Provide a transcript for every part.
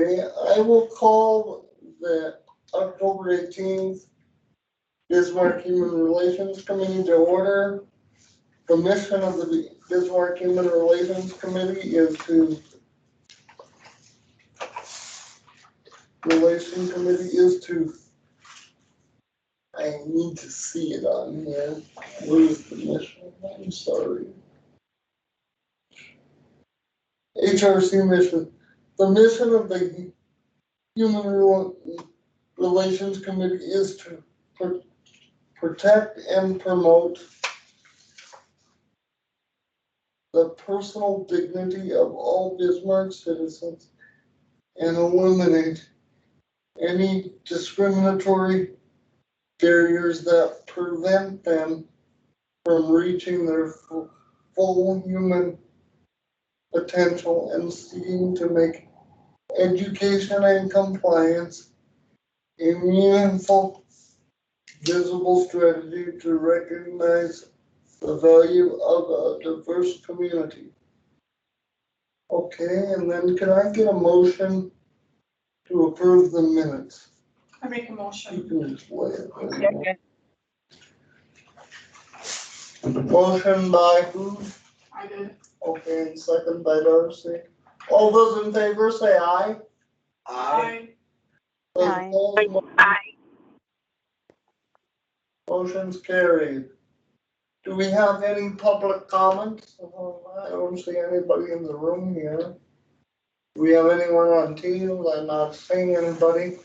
I will call the October 18th Bismarck Human Relations Committee to order. The mission of the Bismarck Human Relations Committee is to I need to see it on here. Where's the mission? I'm sorry. HRC mission. The mission of the Human Relations Committee is to protect and promote the personal dignity of all Bismarck citizens and eliminate any discriminatory barriers that prevent them from reaching their full human potential and seeking to make education and compliance a meaningful, visible strategy to recognize the value of a diverse community. Okay, and then can I get a motion to approve the minutes? I make a You motion. can just lay it there. Motion by who? I did. Okay, and second by Darcy. All those in favor say aye. Aye. Those Aye. opposed, motion's carried. Do we have any public comments? I don't see anybody in the room here. Do we have anyone on Teams? I'm not seeing anybody.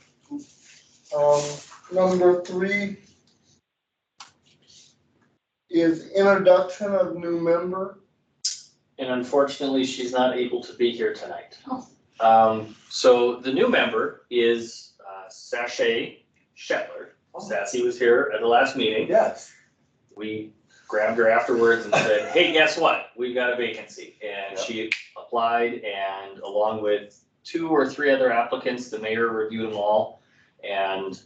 Number 3 is introduction of new member. And unfortunately, she's not able to be here tonight. Oh. So the new member is Sashay Shetler. Sassy was here at the last meeting. Yes. We grabbed her afterwards and said, hey, guess what? We've got a vacancy. And she applied, and along with 2 or 3 other applicants, the mayor reviewed them all. And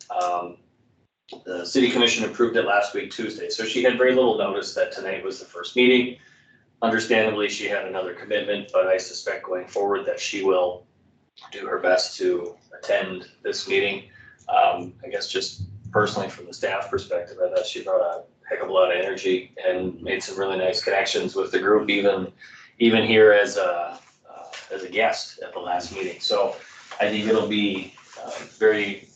the city commission approved it last week, Tuesday. So she had very little notice that tonight was the first meeting. Understandably, she had another commitment, but I suspect going forward that she will do her best to attend this meeting. I guess just personally from the staff perspective, I thought she brought a heck of a lot of energy and made some really nice connections with the group, even here as a guest at the last meeting. So I think it'll be very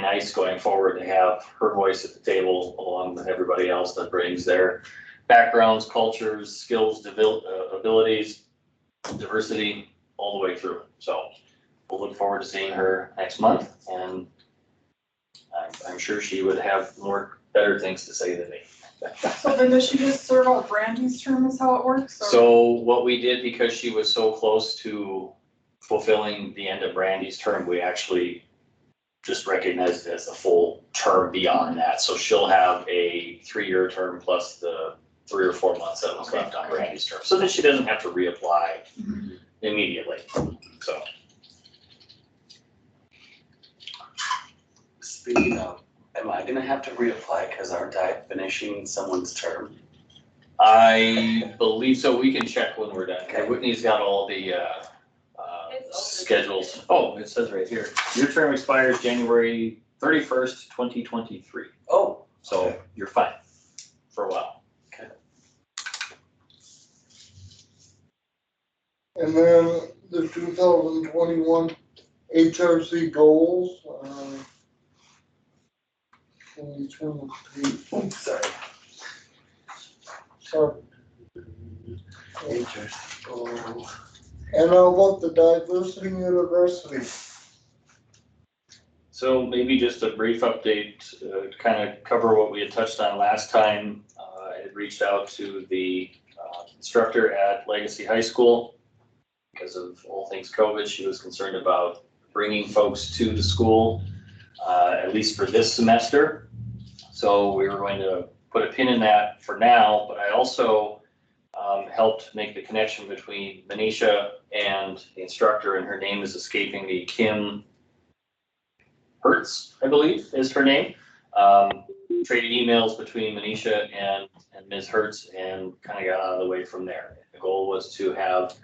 nice going forward to have her voice at the table along with everybody else that brings their backgrounds, cultures, skills, abilities, diversity all the way through. So we'll look forward to seeing her next month, and I'm sure she would have better things to say than me. So then does she just serve out Brandy's term is how it works? Or? So what we did, because she was so close to fulfilling the end of Brandy's term, we actually just recognized it as a full term beyond that. So she'll have a 3-year term plus the 3 or 4 months that was left on Brandy's term, so that she doesn't have to reapply immediately. So. Speaking of, am I gonna have to reapply because aren't I finishing someone's term? I believe so. We can check when we're done. Okay. Whitney's got all the schedules. Oh, it says right here. Your term expires January 31st, 2023. Oh. So Okay. you're fine for a while. And then the 2021 HRC goals. Can you turn the page? Oops, sorry. So, and how about the diversity university? So maybe just a brief update to kind of cover what we had touched on last time. I had reached out to the instructor at Legacy High School. Because of all things COVID, she was concerned about bringing folks to the school, at least for this semester. So we were going to put a pin in that for now, but I also helped make the connection between Manisha and the instructor, and her name is escaping me, Kim Hertz, I believe is her name. Traded emails between Manisha and Ms. Hertz and kind of got out of the way from there. The goal was to have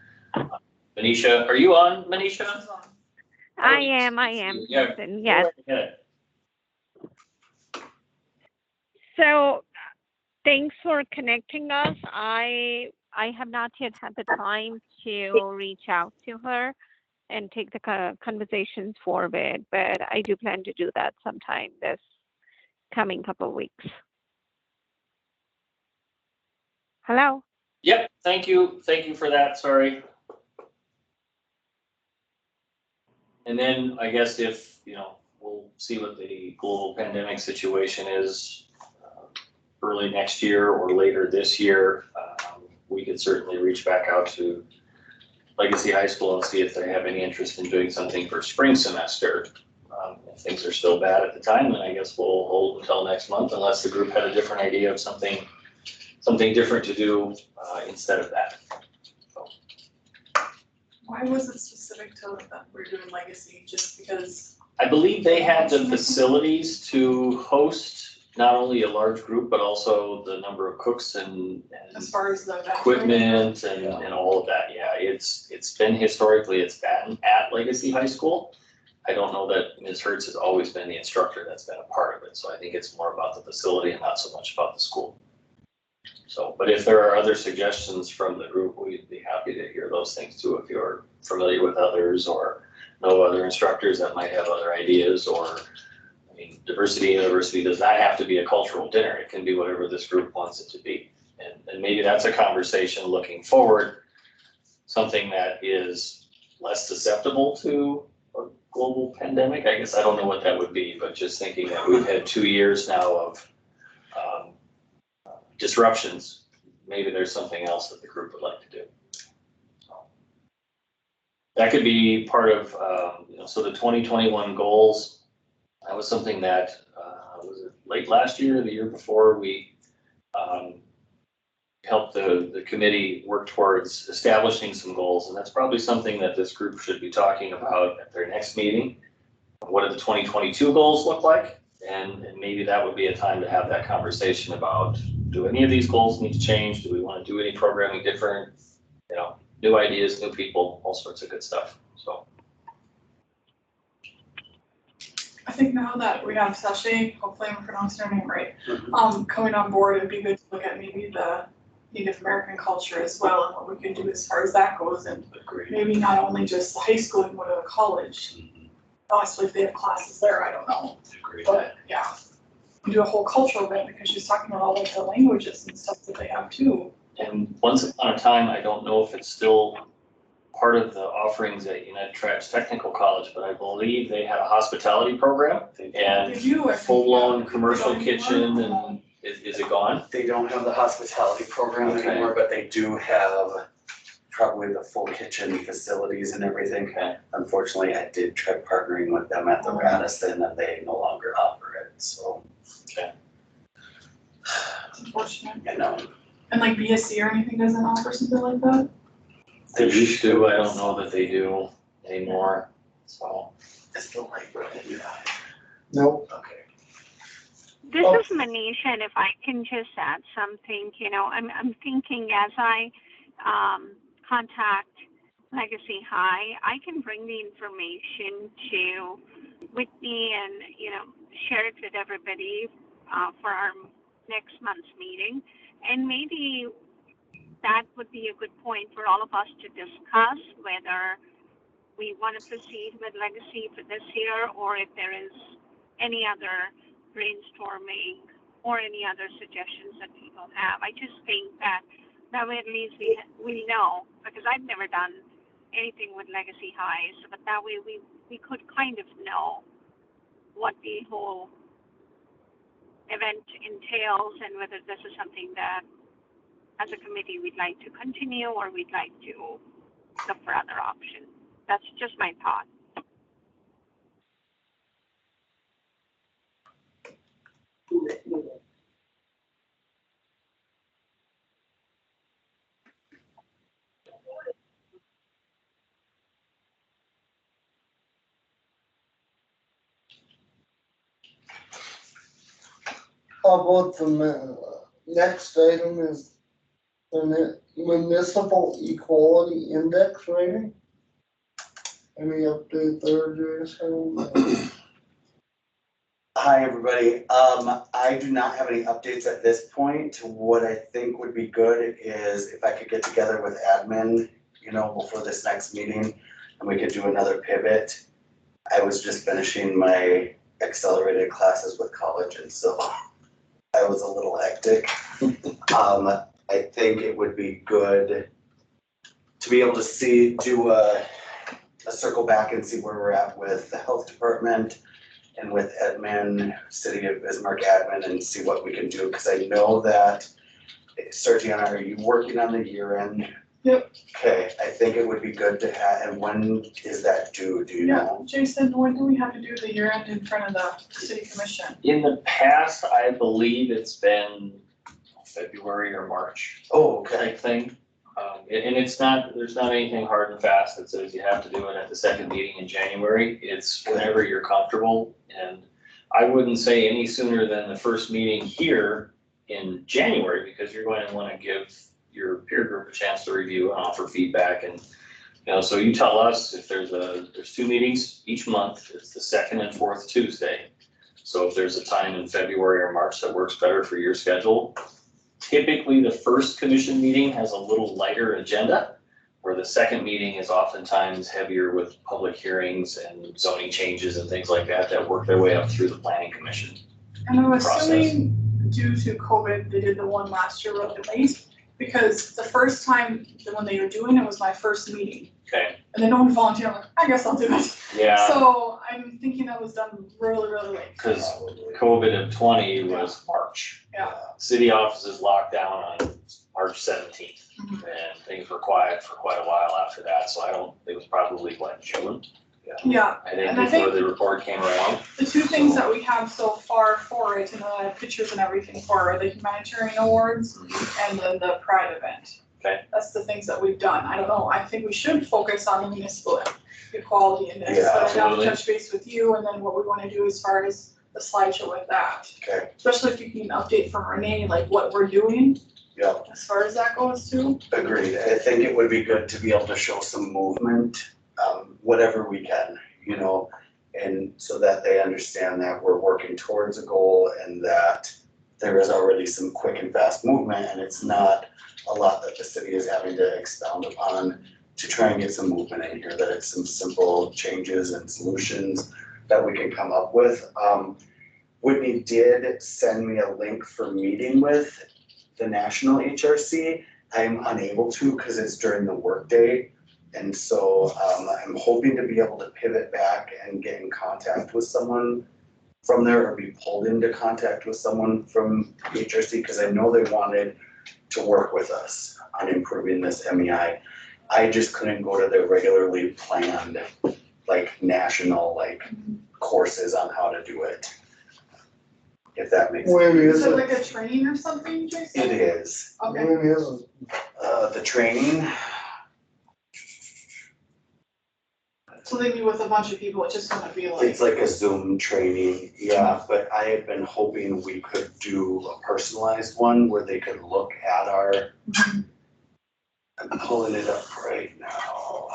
Manisha, are you on, Manisha? She's on. I am. Yeah. Susan, yes. Go right ahead. So thanks for connecting us. I have not yet had the time to reach out to her and take the conversations forward, but I do plan to do that sometime this coming couple of weeks. Hello? Yep, thank you for that, sorry. And then I guess if, we'll see what the global pandemic situation is early next year or later this year. We could certainly reach back out to Legacy High School and see if they have any interest in doing something for spring semester. If things are still bad at the time, then I guess we'll hold until next month unless the group had a different idea of something different to do instead of that. Why was it specific to that we're doing legacy, just because? I believe they had the facilities to host not only a large group, but also the number of cooks and As far as the. equipment and all of that. Yeah, it's been historically, it's been at Legacy High School. I don't know that Ms. Hertz has always been the instructor that's been a part of it. So I think it's more about the facility and not so much about the school. So, but if there are other suggestions from the group, we'd be happy to hear those things too. If you're familiar with others or know other instructors that might have other ideas, or, I mean, Diversity University does not have to be a cultural dinner. It can be whatever this group wants it to be. And maybe that's a conversation looking forward, something that is less susceptible to a global pandemic. I guess I don't know what that would be, but just thinking that we've had 2 years now of disruptions, maybe there's something else that the group would like to do. So that could be part of, so the 2021 goals, that was something that, was it late last year, the year before, we helped the committee work towards establishing some goals. And that's probably something that this group should be talking about at their next meeting. What do the 2022 goals look like? And maybe that would be a time to have that conversation about, do any of these goals need to change? Do we want to do any programming different? New ideas, new people, all sorts of good stuff, so. I think now that we have Sachet, hopefully I'm pronouncing her name right, coming on board, it'd be good to look at maybe the Native American culture as well and what we can do as far as that goes, and maybe not only just the high school and go to the college. Possibly if they have classes there, I don't know. But yeah, do a whole cultural event because she's talking about all of the languages and stuff that they have too. And once upon a time, I don't know if it's still part of the offerings at United Tribes Technical College, but I believe they had a hospitality program and They do, I think, full-blown yeah. commercial They don't kitchen, anymore. and is it gone? They don't have the hospitality program Okay. anymore, but they do have probably the full kitchen facilities and everything. Okay. Unfortunately, I did try partnering with them at the Radisson and they no longer offer it, so. It's unfortunate. And And like BSC or anything doesn't offer something like that? They used to, I don't know that they do anymore, so. It's the library. Nope. Okay. This Oh. is Manisha, and if I can just add something, I'm thinking as I contact Legacy High, I can bring the information to Whitney and, share it with everybody for our next month's meeting. And maybe that would be a good point for all of us to discuss whether we want to proceed with Legacy for this year, or if there is any other brainstorming or any other suggestions that people have. I just think that way at least we know, because I've never done anything with Legacy High, so but that way we could kind of know what the whole event entails and whether this is something that as a committee we'd like to continue or we'd like to look for other options. That's just my thought. How about the next item is the municipal equality index rating? Any update there, Jason? Hi, everybody. I do not have any updates at this point. What I think would be good is if I could get together with admin, before this next meeting, and we could do another pivot. I was just finishing my accelerated classes with college, and so I was a little hectic. I think it would be good to be able to do a circle back and see where we're at with the health department and with admin, City of Bismarck admin, and see what we can do, because I know that, Sergiana, are you working on the year end? Yep. Okay, I think it would be good to have, and when is that due, do you Yeah, know? Jason, when do we have to do the year end in front of the city commission? In the past, I believe it's been February or March Oh, okay, type thing. And it's not, there's not anything hard and fast that says you have to do it at the second meeting in January. It's whenever you're comfortable. And I wouldn't say any sooner than the first meeting here in January, because you're going to want to give your peer group a chance to review and offer feedback. And, so you tell us if there's 2 meetings each month, it's the second and fourth Tuesday. So if there's a time in February or March that works better for your schedule, typically the first commission meeting has a little lighter agenda, where the second meeting is oftentimes heavier with public hearings and zoning changes and things like that work their way up through the planning commission. And I'm Process. assuming due to COVID, they did the one last year really late, because the first time that when they were doing it was my first meeting. Okay. And then no one volunteered, I'm like, I guess I'll do it. Yeah, So I'm thinking that was done really, really late. because COVID of 20 was March. Yeah. City offices locked down on March 17th. Mhm. And things were quiet for quite a while after that, so it was probably June, Yeah, I think, And I before think- the report came around. the two things that we have so far for it, and I have pictures and everything for, are the humanitarian awards and then the Pride event. Okay. That's the things that we've done. I don't know, I think we should focus on the municipal equality index, Yeah, but I have absolutely. to touch base with you, and then what we wanna do as far as the slideshow with that. okay, Especially if you can update from Renee, like what we're doing yeah, as far as that goes too. agreed. I think it would be good to be able to show some movement, whatever we can, and so that they understand that we're working towards a goal and that there is already some quick and fast movement, and it's not a lot that the city is having to expound upon to try and get some movement in here, that it's some simple changes and solutions that we can come up with. Whitney did send me a link for meeting with the national HRC. I'm unable to because it's during the workday. And so I'm hoping to be able to pivot back and get in contact with someone from there, or be pulled into contact with someone from HRC, because I know they wanted to work with us on improving this MEI. I just couldn't go to the regularly planned, national, courses on how to do it. If that makes sense. When Is is it it? like a training or something, Jason? It is. Okay, When is it? The training, so they meet with a bunch of people, it's just gonna be like. it's like a Zoom training, yeah, but I had been hoping we could do a personalized one where they could look at our. I'm pulling it up right now.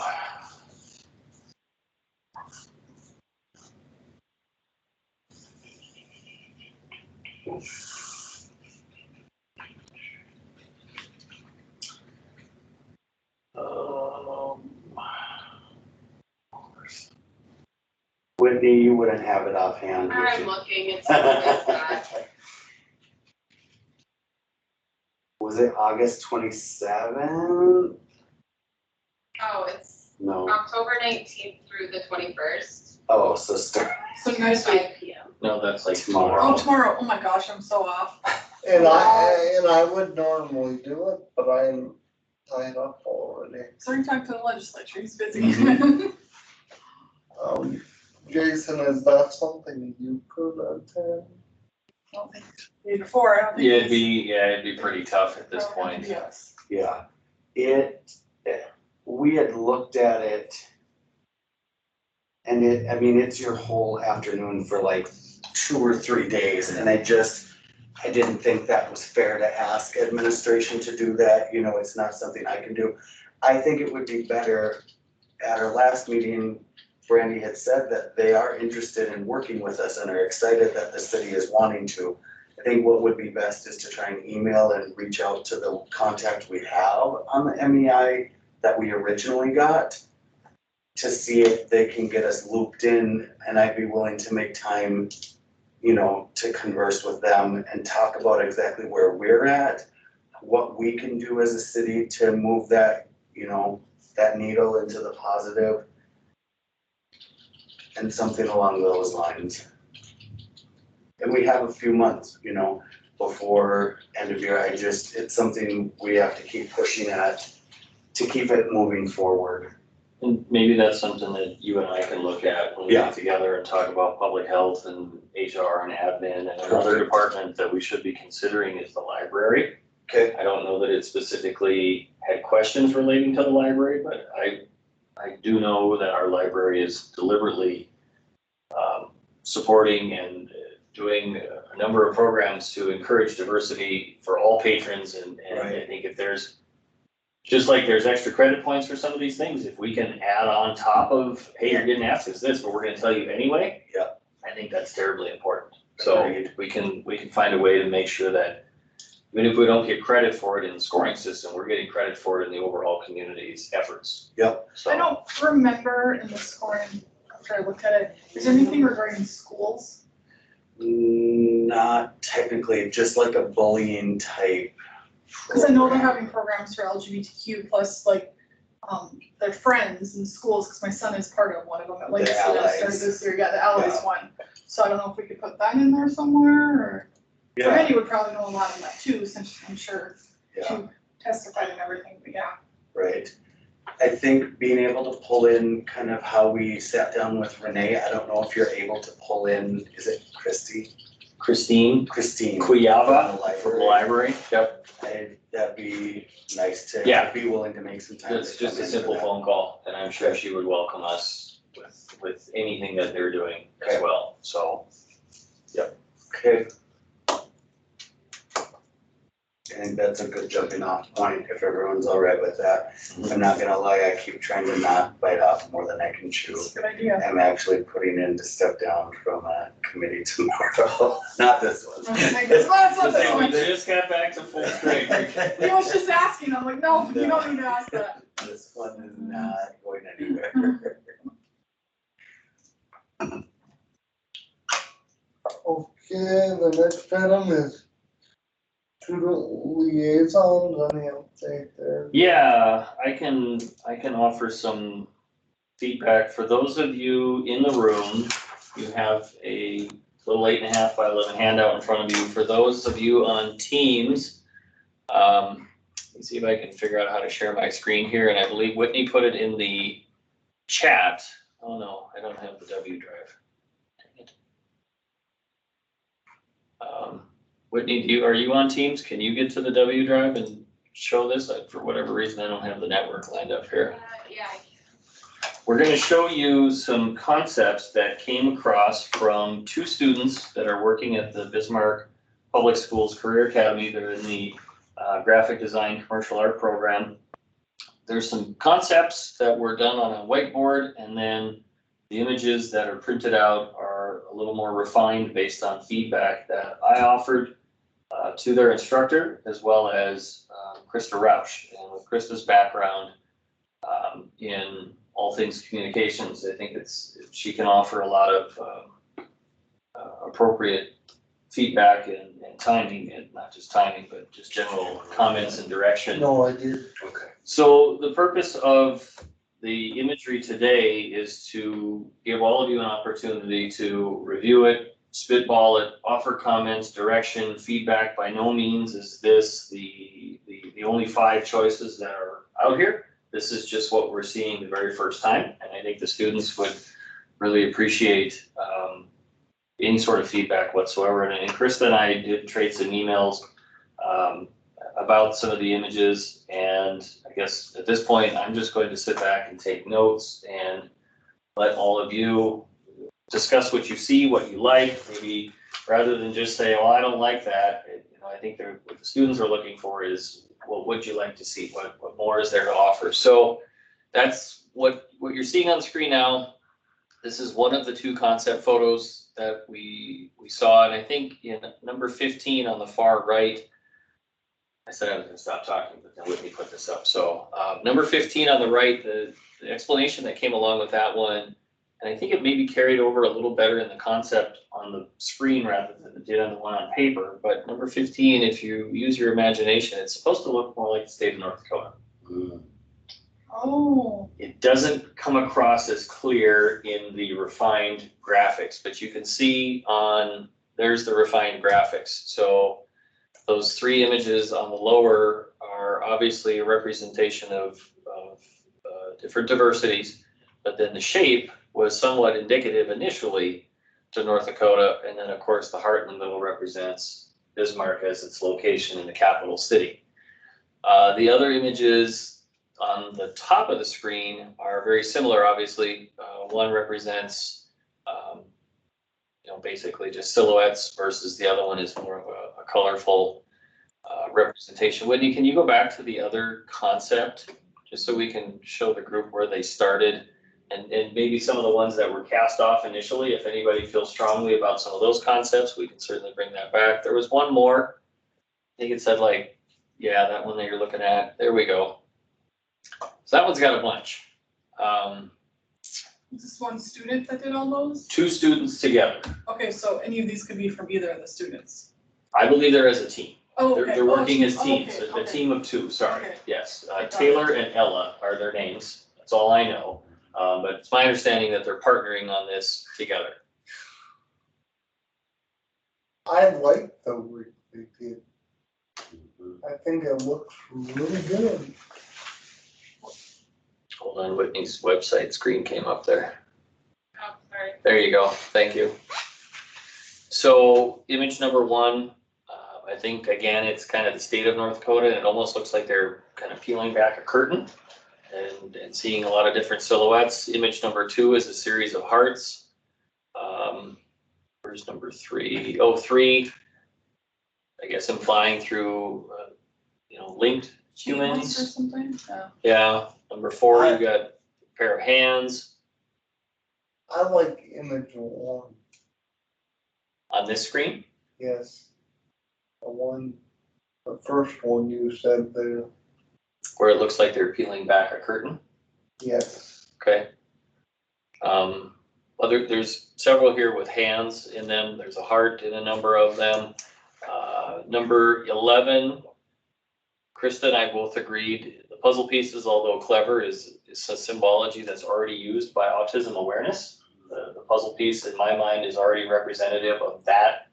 Whitney, you wouldn't have it offhand, would I'm you? looking, it's like that. Was it August 27th? Oh, it's No, October 19th through the 21st, oh, so start So next week. 5 p.m. No, that's tomorrow. Oh, tomorrow, oh my gosh, I'm so off. And I would normally do it, but I'm tied up already. Starting time to the legislature, he's busy. Mhm. Jason, is that something you could attend? I don't think, before, I don't think. Yeah, it'd be pretty tough at this point. Yes. Yeah, we had looked at it. And it's your whole afternoon for 2 or 3 days, and I didn't think that was fair to ask administration to do that, it's not something I can do. I think it would be better, at our last meeting, Brandy had said that they are interested in working with us and are excited that the city is wanting to. I think what would be best is to try and email and reach out to the contact we have on the MEI that we originally got to see if they can get us looped in, and I'd be willing to make time, you know, to converse with them and talk about exactly where we're at, what we can do as a city to move that, you know, that needle into the positive, and something along those lines. And we have a few months, you know, before end of year. It's something we have to keep pushing at to keep it moving forward. And maybe that's something that you and I can look at when we Yeah. get together and talk about public health and HR and admin. And another Perfect. department that we should be considering is the library. Okay. I don't know that it specifically had questions relating to the library, but I do know that our library is deliberately supporting and doing a number of programs to encourage diversity for all patrons. And I Right. think if there's, just like there's extra credit points for some of these things, if we can add on top of, hey, you're getting asked us this, but we're gonna tell you anyway. Yeah. I think that's terribly important. So Agreed. we can find a way to make sure that even if we don't get credit for it in the scoring system, we're getting credit for it in the overall community's efforts. Yep. So I don't remember in the scoring, after I looked at it, is there anything regarding schools? Not technically, just like a bullying type. Cause I know they're program. having programs for LGBTQ plus like, their friends in schools, cause my son is part of one of them at Legacy that started Allies. this year, yeah, the Allies Yeah. one. So I don't know if we could put that in there somewhere, or Yeah, Randy would probably know a lot of that too, since I'm sure yeah, she testified and everything, but yeah. right. I think being able to pull in kind of how we sat down with Renee, I don't know if you're able to pull in, is it Christine Christine? Kuyava From the from the library, yep, That'd be nice to. Yeah. I'd be willing to make some time. it's to just come a in simple for that. phone call, and I'm sure she would welcome us with anything that they're doing as Okay. well, so. Okay. I think that's a good jumping off point if everyone's all right with that. I'm not gonna lie, I keep trying to not bite off more than I can chew. It's a good idea. I'm actually putting in to step down from a committee tomorrow, not this one. Okay, well, that's not this We one. just got back to full strength. He was just asking, I'm like, no, you don't need to ask that. This one is not going anywhere. Okay, the next item is student liaisons, any update there? Yeah, I can offer some feedback. For those of you in the room, you have a little 8.5 by 11 handout in front of you. For those of you on Teams, let me see if I can figure out how to share my screen here, and I believe Whitney put it in the chat. Oh no, I don't have the W drive. Dang it. Whitney, are you on Teams? Can you get to the W drive and show this? For whatever reason, I don't have the network lined up here. Yeah, We're going to show you some concepts that came across from two students that are working at the Bismarck Public Schools Career Academy. They're in the graphic design commercial art program. There's some concepts that were done on a whiteboard, and then the images that are printed out are a little more refined based on feedback that I offered to their instructor, as well as Krista Roush. And with Krista's background in all things communications, I think she can offer a lot of appropriate feedback and timing, and not just timing, but just general comments and direction. No, I did. Okay. So the purpose of the imagery today is to give all of you an opportunity to review it, spitball it, offer comments, direction, feedback. By no means is this the only 5 choices that are out here. This is just what we're seeing the very first time, and I think the students would really appreciate any sort of feedback whatsoever. And Krista and I did trade some emails about some of the images, and I guess at this point, I'm just going to sit back and take notes and let all of you discuss what you see, what you like, maybe rather than just say, oh, I don't like that. I think what the students are looking for is, what would you like to see? What more is there to offer? So that's what you're seeing on the screen now. This is one of the two concept photos that we saw, and I think in number 15 on the far right, I said I was gonna stop talking, but then Whitney put this up. So number 15 on the right, the explanation that came along with that one, and I think it maybe carried over a little better in the concept on the screen rather than it did on the one on paper. But number 15, if you use your imagination, it's supposed to look more like the state of North Dakota. Oh, It doesn't come across as clear in the refined graphics, but you can see there's the refined graphics. So those three images on the lower are obviously a representation of different diversities, but then the shape was somewhat indicative initially to North Dakota, and then of course the heart in the middle represents Bismarck as its location in the capital city. The other images on the top of the screen are very similar, obviously. One represents, basically just silhouettes versus the other one is more of a colorful representation. Whitney, can you go back to the other concept, just so we can show the group where they started and maybe some of the ones that were cast off initially? If anybody feels strongly about some of those concepts, we can certainly bring that back. There was one more, I think it said that one that you're looking at. There we go. So that one's got a bunch. is this one student that did all those? Two students together. Okay, so any of these could be from either of the students. I believe they're as a team. Oh, They're, okay. they're working as Oh, teams, okay, a team of two, sorry, Okay. yes. Got it. Taylor and Ella are their names, that's all I know. But it's my understanding that they're partnering on this together. I like the way they did. I think it looks really good. Hold on, Whitney's website screen came up there. Oh, sorry. There you go, thank you. So image number one, I think again, it's kind of the state of North Dakota, and it almost looks like they're kind of peeling back a curtain and seeing a lot of different silhouettes. Image number two is a series of hearts. Where's number three? Oh, three, I guess implying through, linked Humans or humans. something? Yeah, number four, you got a pair of hands I like image one, on this screen. yes. The first one you said there, Where it looks like they're peeling back a curtain, yes. okay? There's several here with hands in them, there's a heart in a number of them. Number 11, Krista and I both agreed, the puzzle pieces, although clever, is a symbology that's already used by autism awareness. The puzzle piece, in my mind, is already representative of that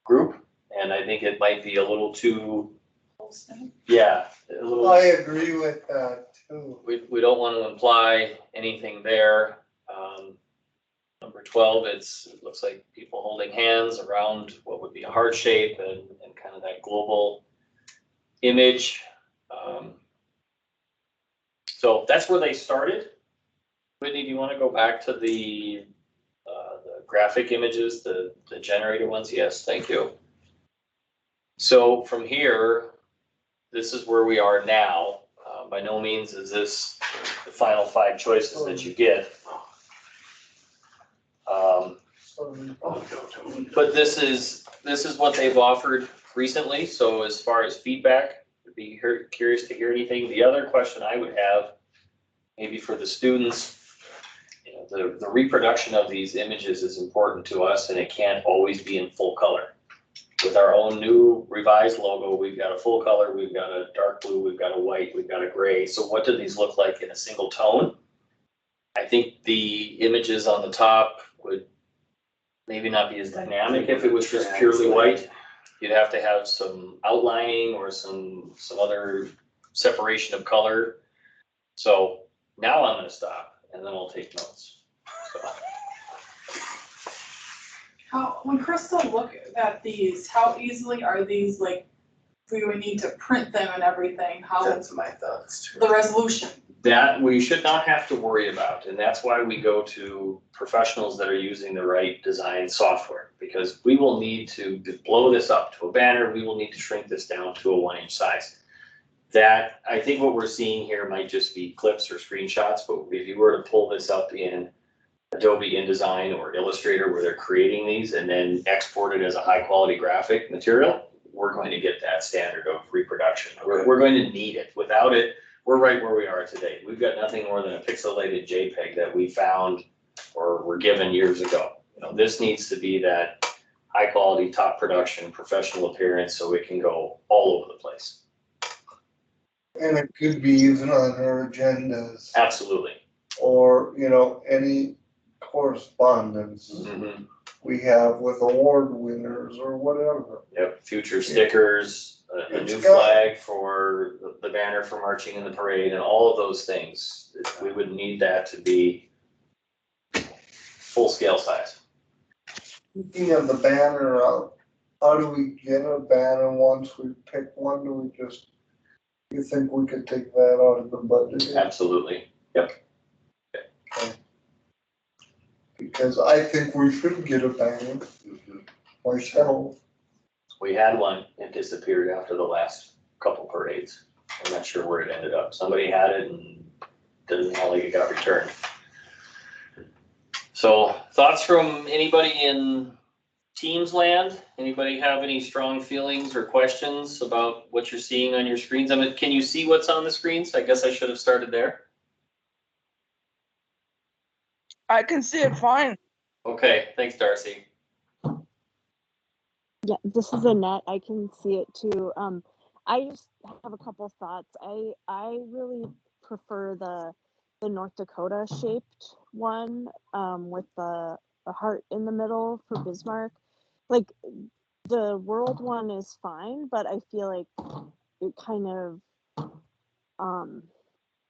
group, and I think it might be a little too, a little. I agree with that too. We don't want to imply anything there. Number 12, it looks like people holding hands around what would be a heart shape and kind of that global image. So that's where they started. Whitney, do you want to go back to the graphic images, the generated ones? Yes, thank you. So from here, this is where we are now. By no means is this the final 5 choices that you get. But this is what they've offered recently. So as far as feedback, I'd be curious to hear anything. The other question I would have, maybe for the students, the reproduction of these images is important to us, and it can't always be in full color. With our own new revised logo, we've got a full color, we've got a dark blue, we've got a white, we've got a gray. So what do these look like in a single tone? I think the images on the top would maybe not be as dynamic if it was just purely white. You'd have to have some outlining or some other separation of color. So now I'm gonna stop and then I'll take notes. So. When Krista look at these, how easily are these, we would need to print them and everything, how, That's my thoughts too. the resolution? That we should not have to worry about, and that's why we go to professionals that are using the right design software, because we will need to blow this up to a banner, we will need to shrink this down to a 1-inch size. That, I think what we're seeing here might just be clips or screenshots, but if you were to pull this up in Adobe InDesign or Illustrator where they're creating these and then export it as a high quality graphic material, we're going to get that standard of reproduction. We're going to need it. Without it, we're right where we are today. We've got nothing more than a pixelated JPEG that we found or were given years ago. You know, this needs to be that high quality, top production, professional appearance, so it can go all over the place. And it could be even on our agendas Absolutely. or, any correspondence Mhm. we have with award winners or whatever. Yep, future stickers, a It's new got- flag for the banner for marching in the parade and all of those things. We would need that to be full scale size. Speaking of the banner, how do we get a banner once we pick one? You think we could take that out of the budget? Absolutely. Yep. Because I think we should get a banner myself. We had one, it disappeared after the last couple parades. I'm not sure where it ended up. Somebody had it and didn't know like it got returned. So thoughts from anybody in Teams land? Anybody have any strong feelings or questions about what you're seeing on your screens? I mean, can you see what's on the screens? I guess I should have started there. I can see it fine. Okay, thanks, Darcy. Yeah, this is Annette. I can see it too. I just have a couple thoughts. I really prefer the North Dakota shaped one with the heart in the middle for Bismarck. Like the world one is fine, but I feel like it kind of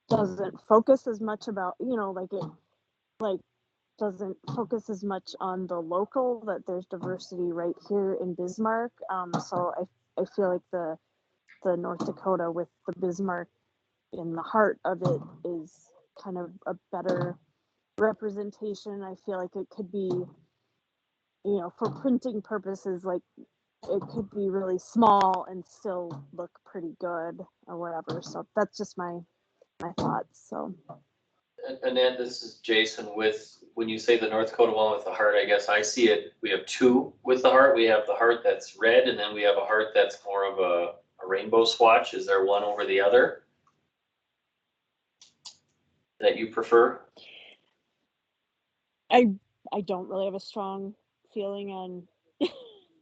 doesn't focus as much about, like doesn't focus as much on the local, that there's diversity right here in Bismarck. So I feel like the North Dakota with the Bismarck in the heart of it is kind of a better representation. I feel like it could be, for printing purposes, like it could be really small and still look pretty good or whatever. So that's just my thoughts. So Annette, this is Jason with, when you say the North Dakota one with the heart, I guess I see it, we have two with the heart. We have the heart that's red and then we have a heart that's more of a rainbow swatch. Is there one over the other that you prefer? I don't really have a strong feeling on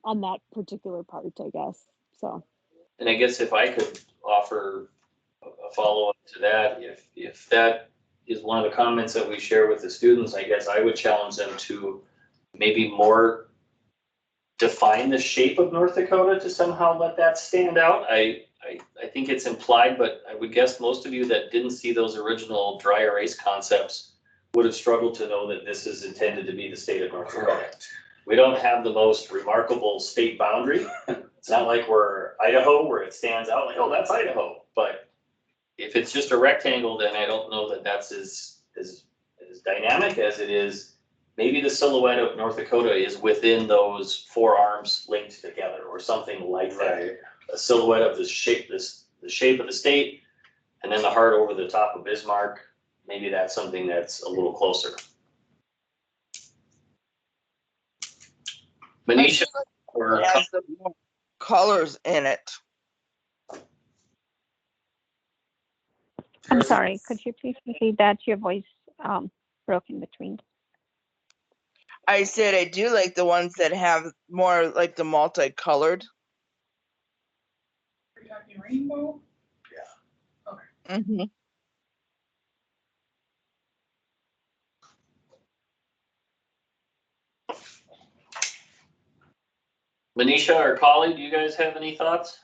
on that particular part, I guess. So And I guess if I could offer a follow-up to that, if that is one of the comments that we share with the students, I guess I would challenge them to maybe more define the shape of North Dakota to somehow let that stand out. I think it's implied, but I would guess most of you that didn't see those original dry erase concepts would have struggled to know that this is intended to be the state of North Dakota. We don't have the most remarkable state boundary. It's not like we're Idaho where it stands out like, oh, that's Idaho. But if it's just a rectangle, then I don't know that that's as dynamic as it is. Maybe the silhouette of North Dakota is within those four arms linked together or something like that. A silhouette of the shape of the state, and then the heart over the top of Bismarck. Maybe that's something that's a little closer. Manisha, or It has the more colors in it. I'm sorry, could you please repeat that? Your voice broke in between. I said I do like the ones that have more like the multicolored. Are you talking rainbow? Mm-hmm. Manisha or Collie, do you guys have any thoughts?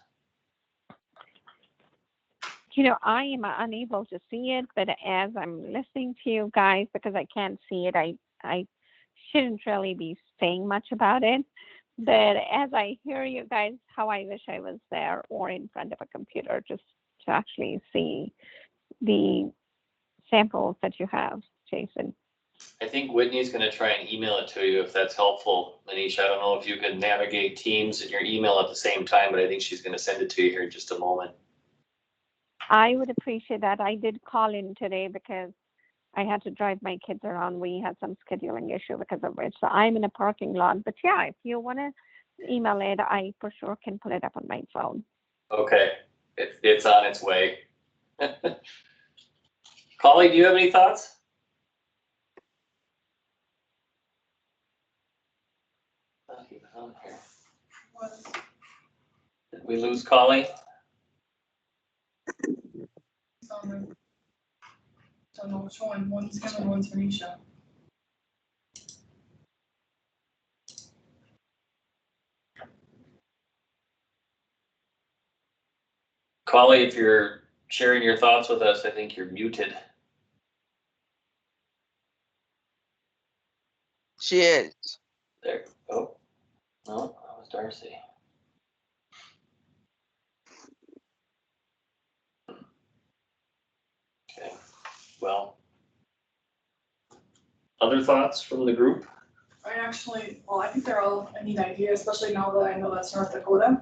I am unable to see it, but as I'm listening to you guys, because I can't see it, I shouldn't really be saying much about it. But as I hear you guys, how I wish I was there or in front of a computer just to actually see the samples that you have, Jason. I think Whitney's gonna try and email it to you if that's helpful, Manisha. I don't know if you can navigate Teams and your email at the same time, but I think she's gonna send it to you here in just a moment. I would appreciate that. I did call in today because I had to drive my kids around. We had some scheduling issue because of which, so I'm in a parking lot. But yeah, if you want to email it, I for sure can pull it up on my phone. Okay, it's on its way. Collie, do you have any thoughts? Not even on here. Did we lose Collie? Don't know which one. One's him and one's Renisha. Collie, if you're sharing your thoughts with us, I think you're muted. She is. There. Oh, no, that was Darcy. Okay, well. Other thoughts from the group? I think they're all a neat idea, especially now that I know that's North Dakota.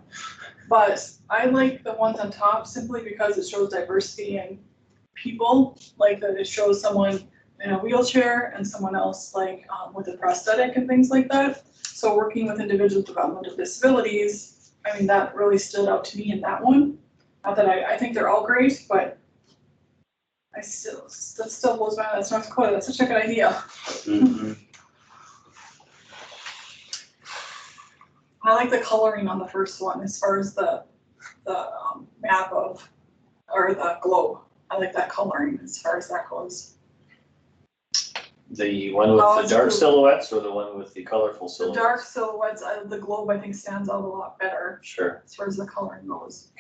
But I like the ones on top simply because it shows diversity in people, like that it shows someone in a wheelchair and someone else like with a prosthetic and things like that. So working with individuals with developmental disabilities, I mean, that really stood out to me in that one. Not that I think they're all great, but that still blows my mind. That's North Dakota. That's such a good idea. Mhm. I like the coloring on the first one as far as the map of, or the globe. I like that coloring as far as that goes. The one with Oh, the it's dark blue. silhouettes or the one with the colorful The silhouettes? dark silhouettes, the globe I think stands out a lot better Sure. as far as the coloring goes.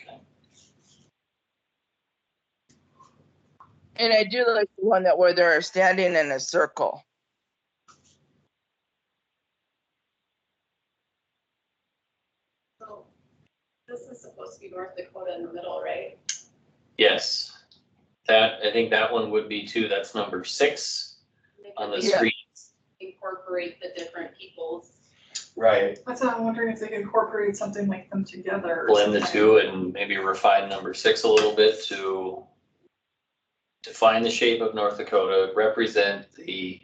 And I do like the one that where they're standing in a circle. So this is supposed to be North Dakota in the middle, right? Yes. That, I think that one would be too. That's number 6 on the Yeah. screen. Incorporate the different peoples. Right, That's why I'm wondering if they could incorporate something like them together. or Blend the something. two and maybe refine number 6 a little bit to define the shape of North Dakota, represent the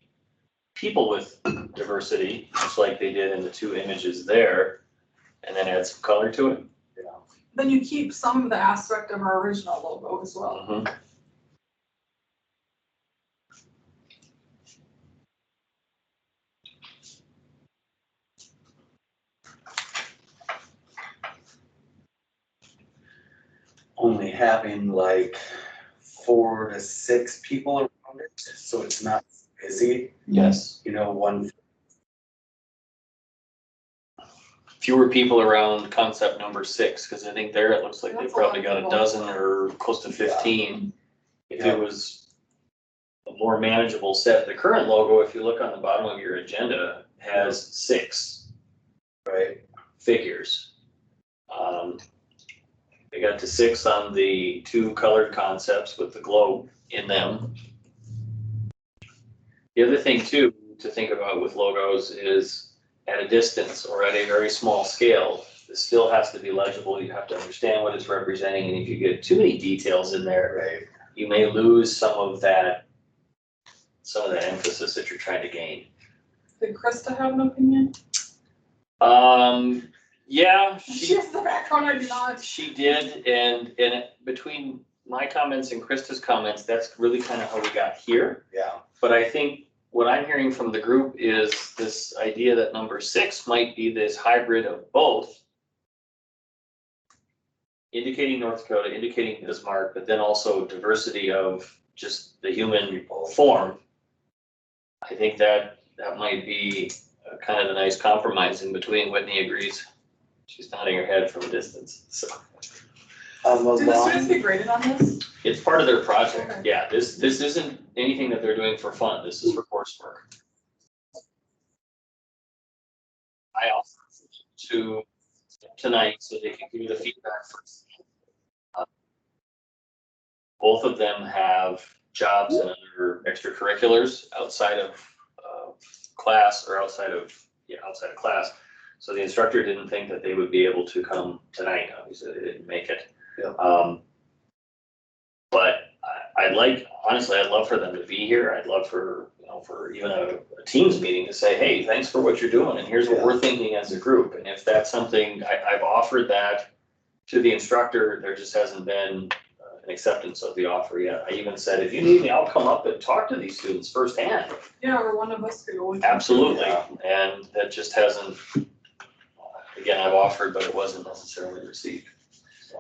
people with diversity, just like they did in the 2 images there, and then add some color to it. Then you keep some of the aspect of our original logo as well. Mhm. only having like 4 to 6 people around it, so it's not busy, Yes. you know, one. Fewer people around concept number 6, because I think there it looks like they That's a probably lot got of a people. dozen or close to 15. If Yeah. it was a more manageable set, the current logo, if you look on the bottom of your agenda, has 6 Right, figures. They got to 6 on the 2 colored concepts with the globe in them. The other thing too, to think about with logos is at a distance or at a very small scale, this still has to be legible. You have to understand what it's representing, and if you get too many details in there, right. you may lose some of that emphasis that you're trying to gain. Did Krista have an opinion? Yeah, She has the background, I do not. she did, and between my comments and Krista's comments, that's really kind of how we got here. Yeah, But I think what I'm hearing from the group is this idea that number 6 might be this hybrid of both, indicating North Dakota, indicating Bismarck, but then also diversity of just the human form. I think that might be kind of a nice compromise in between. Whitney agrees. She's nodding her head from a distance, so. Do the students get graded on this? It's part of their project. Okay. Yeah, this isn't anything that they're doing for fun. This is for coursework. I also to tonight so they can give you the feedback first. Both of them have jobs and other extracurriculars outside of class or outside of class. So the instructor didn't think that they would be able to come tonight. Obviously, they didn't make it. Yeah. But Honestly, I'd love for them to be here. I'd love for, for even a Teams meeting to say, hey, thanks for what you're doing, and here's what we're thinking as a group. And if that's something, I've offered that to the instructor, there just hasn't been an acceptance of the offer yet. I even said, if you need me, I'll come up and talk to these students firsthand. Yeah, or one of us could go with you. Absolutely, and that just hasn't, again, I've offered, but it wasn't necessarily received. So.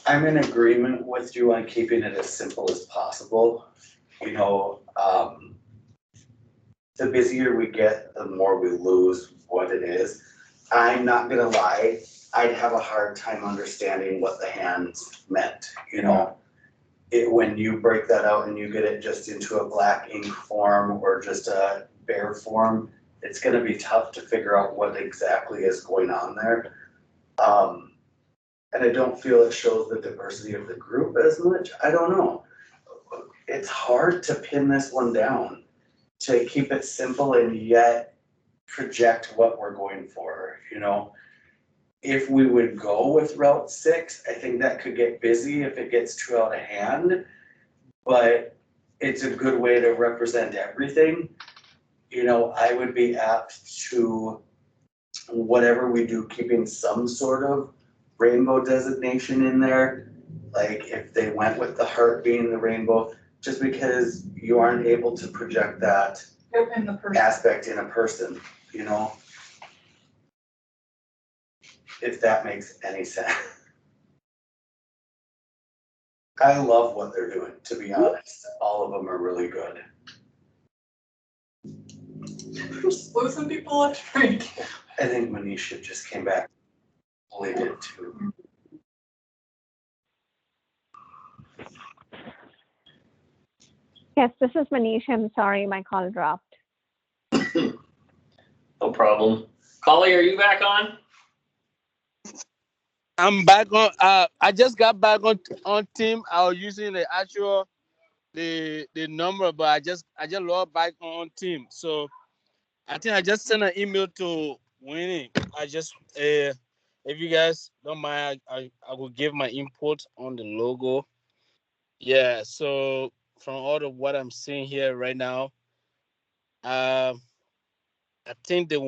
I'm in agreement with you on keeping it as simple as possible. The busier we get, the more we lose what it is. I'm not gonna lie, I'd have a hard time understanding what the hands meant, when you break that out and you get it just into a black ink form or just a bare form, it's gonna be tough to figure out what exactly is going on there. And I don't feel it shows the diversity of the group as much. I don't know. It's hard to pin this one down, to keep it simple and yet project what we're going for, If we would go with Route 6, I think that could get busy if it gets too out of hand, but it's a good way to represent everything. I would be apt to, whatever we do, keeping some sort of rainbow designation in there. Like if they went with the heart being the rainbow, just because you aren't able to project that In the person. aspect in a person, if that makes any sense. I love what they're doing, to be honest. All of them are really good. Just losing people a drink. I think Manisha just came back. Fully did too. Yes, this is Manisha. I'm sorry, my call dropped. No problem. Collie, are you back on? I'm back on. I just got back on team. I was using the actual the number, but I just logged back on team. So I think I just sent an email to Winnie. I just if you guys don't mind, I will give my input on the logo. Yeah. So from all of what I'm seeing here right now, I think the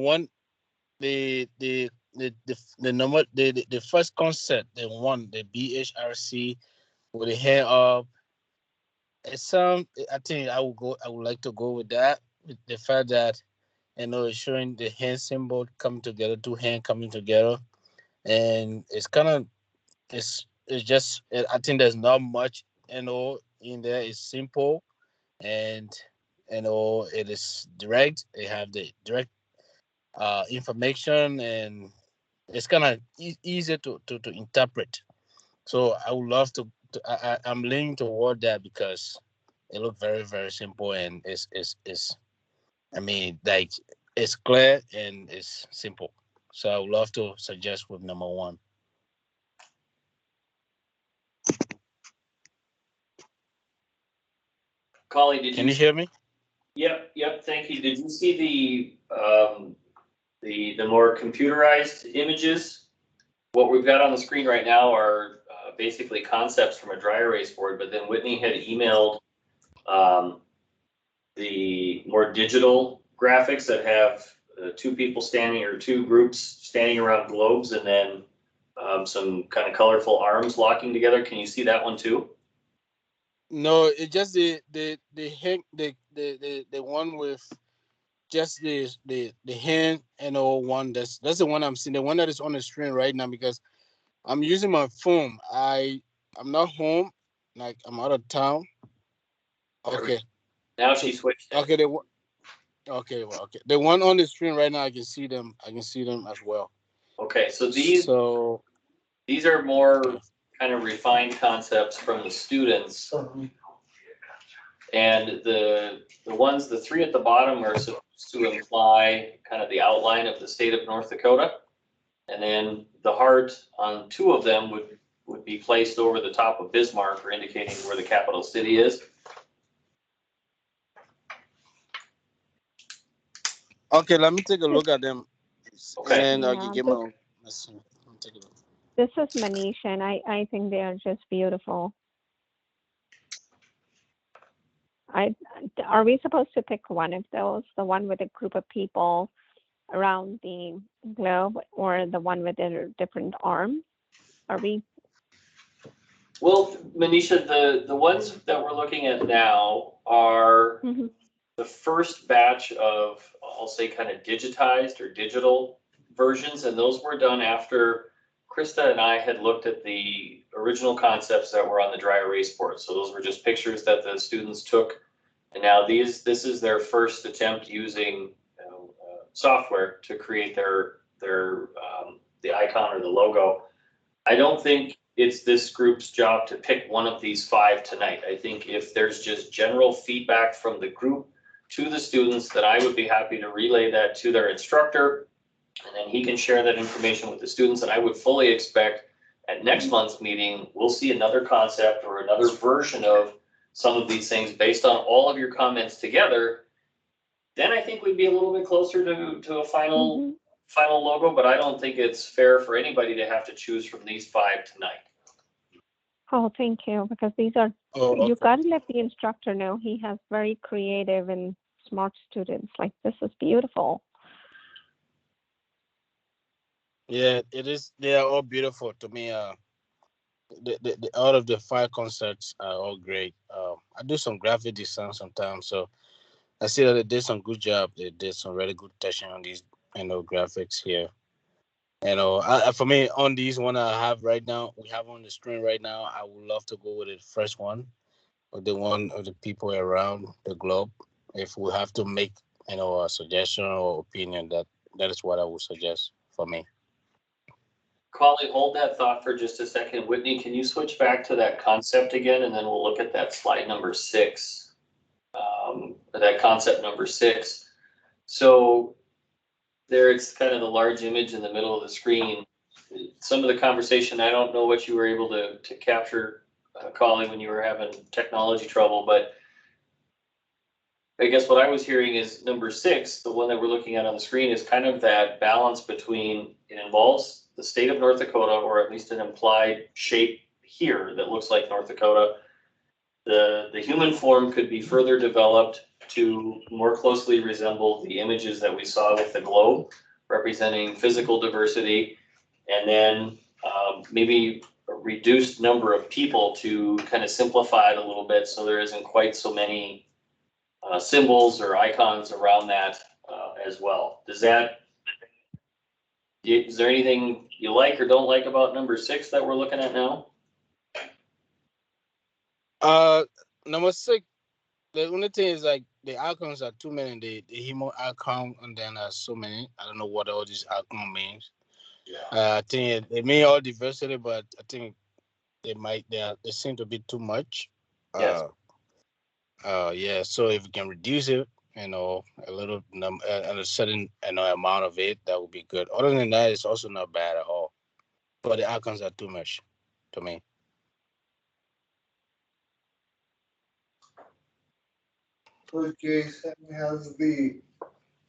number the first concept, the BHRC with the hair up. It's I think I would like to go with that, with the fact that it's showing the hand symbol coming together, two hands coming together, and it's kind of it's just I think there's not much in there. It's simple, and it is direct. They have the direct information, and it's kind of easy to interpret. So I would love to I'm leaning toward that because it looked very, very simple, and I mean, like, it's clear and it's simple. So I would love to suggest with number one. Collie, Can you hear me? Yep, thank you. Did you see the more computerized images? What we've got on the screen right now are basically concepts from a dry erase board, but then Whitney had emailed the more digital graphics that have two people standing, or two groups standing around globes, and then some kind of colorful arms locking together. Can you see that one too? No, it's just the one with just the hand and all one. That's the one I'm seeing. The one that is on the screen right now, because I'm using my phone. I'm not home, like I'm out of town. Okay. Now she switched. Okay, okay. The one on the screen right now, I can see them. I can see them as well. Okay, so these are more kind of refined concepts from the students. And the three at the bottom are supposed to imply kind of the outline of the state of North Dakota. And then the heart on two of them would be placed over the top of Bismarck, or indicating where the capital city is. Okay, let me take a look at them. Okay. And I can give my. Let's take a look. This is Manisha, and I think they are just beautiful. Are we supposed to pick one of those, the one with a group of people around the globe, or the one with a different arm? Are we? Well, Manisha, the ones that we're looking at now are Mhm. the first batch of, I'll say, kind of digitized or digital versions, and those were done after Krista and I had looked at the original concepts that were on the dry erase board. So those were just pictures that the students took. And now this is their first attempt using software to create their the icon or the logo. I don't think it's this group's job to pick one of these 5 tonight. I think if there's just general feedback from the group to the students, that I would be happy to relay that to their instructor, and then he can share that information with the students. And I would fully expect at next month's meeting, we'll see another concept or another version of some of these things based on all of your comments together. Then I think we'd be a little bit closer to a final logo, but I don't think it's fair for anybody to have to choose from these 5 tonight. Oh, thank you, because these are, Oh, you got to let the instructor know. He has very creative and smart students. Like, this is beautiful. yeah, it is. They are all beautiful to me. The out of the 5 concerts are all great. I do some graphic design sometimes, so I see that they did some good job. They did some really good touching on these, graphics here. For me, on these one I have right now, we have on the screen right now, I would love to go with the first one, or the one of the people around the globe. If we have to make, a suggestion or opinion, that is what I would suggest for me. Colleen, hold that thought for just a second. Whitney, can you switch back to that concept again, and then we'll look at that slide number 6. That concept number 6. So there, it's kind of the large image in the middle of the screen. Some of the conversation, I don't know what you were able to capture, Colleen, when you were having technology trouble, but I guess what I was hearing is number 6, the one that we're looking at on the screen, is kind of that balance between, it involves the state of North Dakota, or at least an implied shape here that looks like North Dakota. The human form could be further developed to more closely resemble the images that we saw with the globe, representing physical diversity, and then maybe a reduced number of people to kind of simplify it a little bit, so there isn't quite so many symbols or icons around that as well. Is there anything you like or don't like about number 6 that we're looking at now? Number 6, the only thing is, like, the icons are too many. The human icon, and then so many. I don't know what all these icon means. Yeah. I think it mean all diversity, but I think they seem to be too much. Yes. Yeah. So if we can reduce it, a little and a certain amount of it, that would be good. Other than that, it's also not bad at all. But the icons are too much to me. So Jason, has the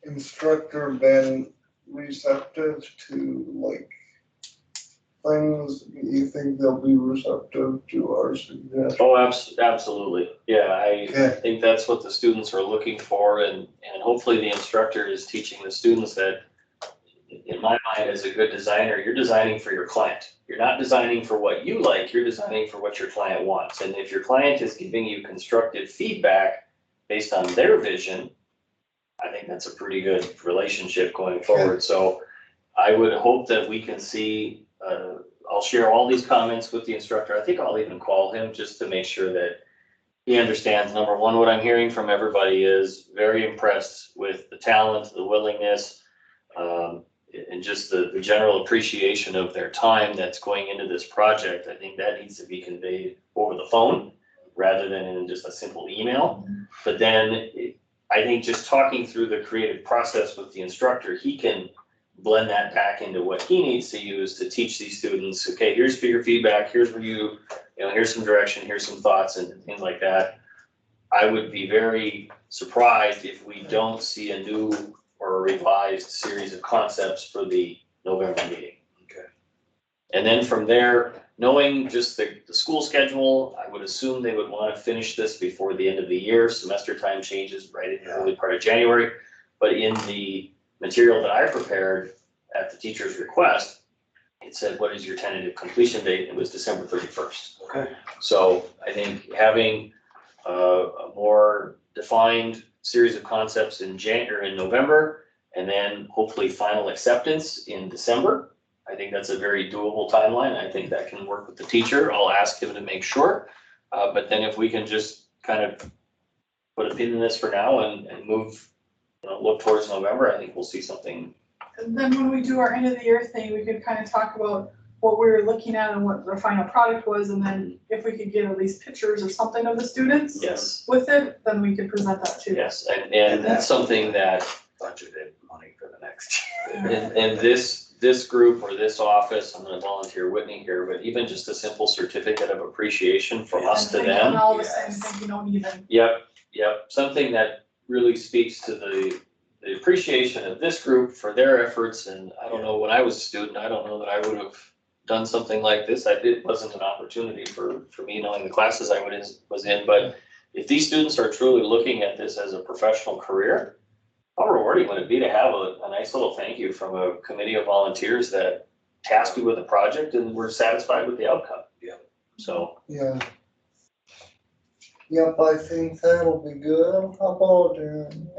instructor been receptive to like things? You think they'll be receptive to our suggestions? Oh, absolutely. Yeah, I Okay. think that's what the students are looking for, and hopefully the instructor is teaching the students that, in my mind, as a good designer, you're designing for your client. You're not designing for what you like, you're designing for what your client wants. And if your client is giving you constructive feedback based on their vision, I think that's a pretty good relationship going forward. So I would hope that we can see, I'll share all these comments with the instructor. I think I'll even call him just to make sure that he understands. Number one, what I'm hearing from everybody is very impressed with the talent, the willingness, and just the general appreciation of their time that's going into this project. I think that needs to be conveyed over the phone rather than in just a simple email. But then I think just talking through the creative process with the instructor, he can blend that back into what he needs to use to teach these students. Okay, here's your feedback, here's where here's some direction, here's some thoughts and things like that. I would be very surprised if we don't see a new or a revised series of concepts for the November meeting. Okay. And then from there, knowing just the school schedule, I would assume they would want to finish this before the end of the year. Semester time changes right in the early part of January. But in the material that I prepared at the teacher's request, it said, what is your tentative completion date? It was December 31st. Okay. So I think having a more defined series of concepts in January and November, and then hopefully final acceptance in December. I think that's a very doable timeline. I think that can work with the teacher. I'll ask him to make sure. But then if we can just kind of put a pin in this for now and move, look towards November, I think we'll see something. And then when we do our end of the year thing, we could kind of talk about what we were looking at and what the final product was, and then if we could get at least pictures or something of the students Yes, with it, then we could present that too. yes, and that's something that, Budgeted money for the next year. and this group or this office, I'm gonna volunteer Whitney here, but even just a simple certificate of appreciation from us to And them. And all the same thing, you don't even, Yep, something that really speaks to the appreciation of this group for their efforts, and I don't know, when I was a student, I don't know that I would have done something like this. It wasn't an opportunity for me knowing the classes I was in, but if these students are truly looking at this as a professional career, how rewarding would it be to have a nice little thank you from a committee of volunteers that tasked you with a project and were satisfied with the outcome? Yeah. So, Yeah. Yep, I think that'll be good. How about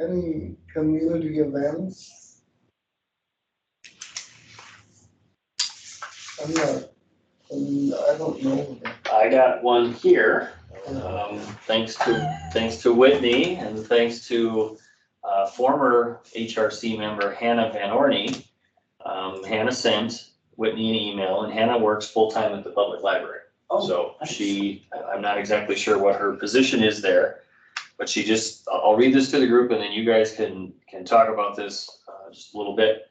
any community events? I don't know. I got one here. Thanks to Whitney and thanks to former HRC member Hannah Van Orney. Hannah sent Whitney an email, and Hannah works full-time at the public library. So I'm not exactly sure what her position is there, but I'll read this to the group and then you guys can talk about this just a little bit.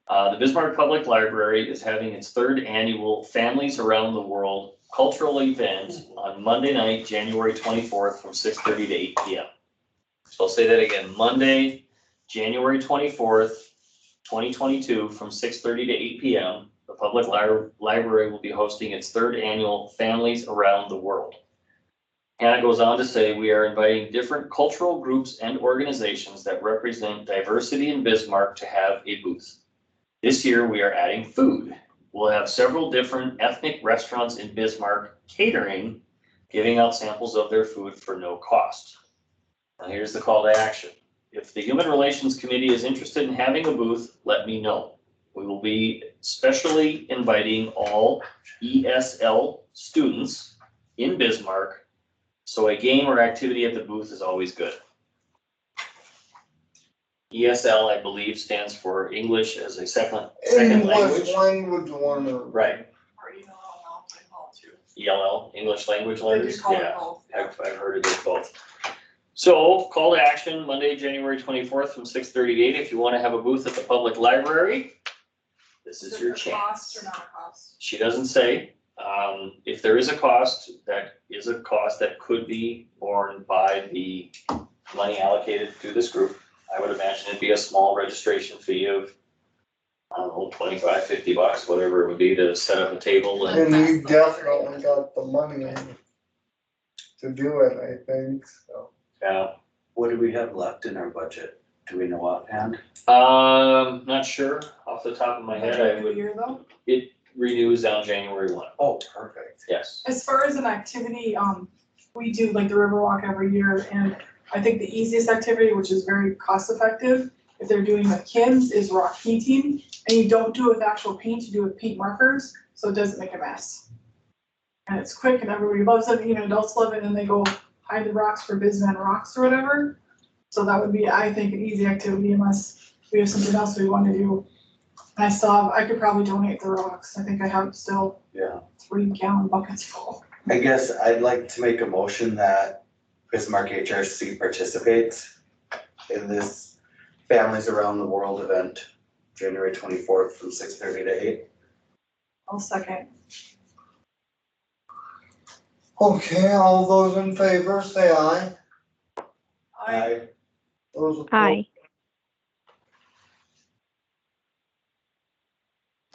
The Bismarck Public Library is having its 3rd annual Families Around the World cultural event on Monday night, January 24th from 6:30 to 8 p.m. So I'll say that again, Monday, January 24th, 2022 from 6:30 to 8 p.m. The Public Library will be hosting its 3rd annual Families Around the World. Hannah goes on to say, we are inviting different cultural groups and organizations that represent diversity in Bismarck to have a booth. This year, we are adding food. We'll have several different ethnic restaurants in Bismarck catering, giving out samples of their food for no cost. Now here's the call to action. If the Human Relations Committee is interested in having a booth, let me know. We will be specially inviting all ESL students in Bismarck, so a game or activity at the booth is always good. ESL, I believe, stands for English as a second language. English language learner. Right, or even all they call it too. ELL, English language They learners, do call it yeah. both. I've heard it as both. So, call to action, Monday, January 24th from 6:30 to 8. If you want to have a booth at the public library, this is your it a chance. cost or not a cost? She doesn't say. If there is a cost, that is a cost that could be borne by the money allocated to this group. I would imagine it'd be a small registration fee of, I don't know, $25, $50, whatever it would be to set up a table and. And we definitely got the money to do it, I think, so. Yeah. What do we have left in our budget? Do we know offhand? Not sure off the top of my head. I Every would, year though. it renews on January 1. Oh, perfect. Yes. As far as an activity, we do like the Riverwalk every year, and I think the easiest activity, which is very cost effective, if they're doing with kids, is rock painting. And you don't do it with actual paint, you do it with paint markers, so it doesn't make a mess. And it's quick and everybody loves it, even adults love it, and they go hide the rocks for Bisman Rocks or whatever. So that would be, I think, an easy activity unless we have something else we want to do. I could probably donate the rocks. I think I have still Yeah. 3-gallon buckets full. I guess I'd like to make a motion that Bismarck HRC participates in this Families Around the World event, January 24th from 6:30 to 8. I'll second. Okay, all those in favor, say aye. Those opposed, Hi.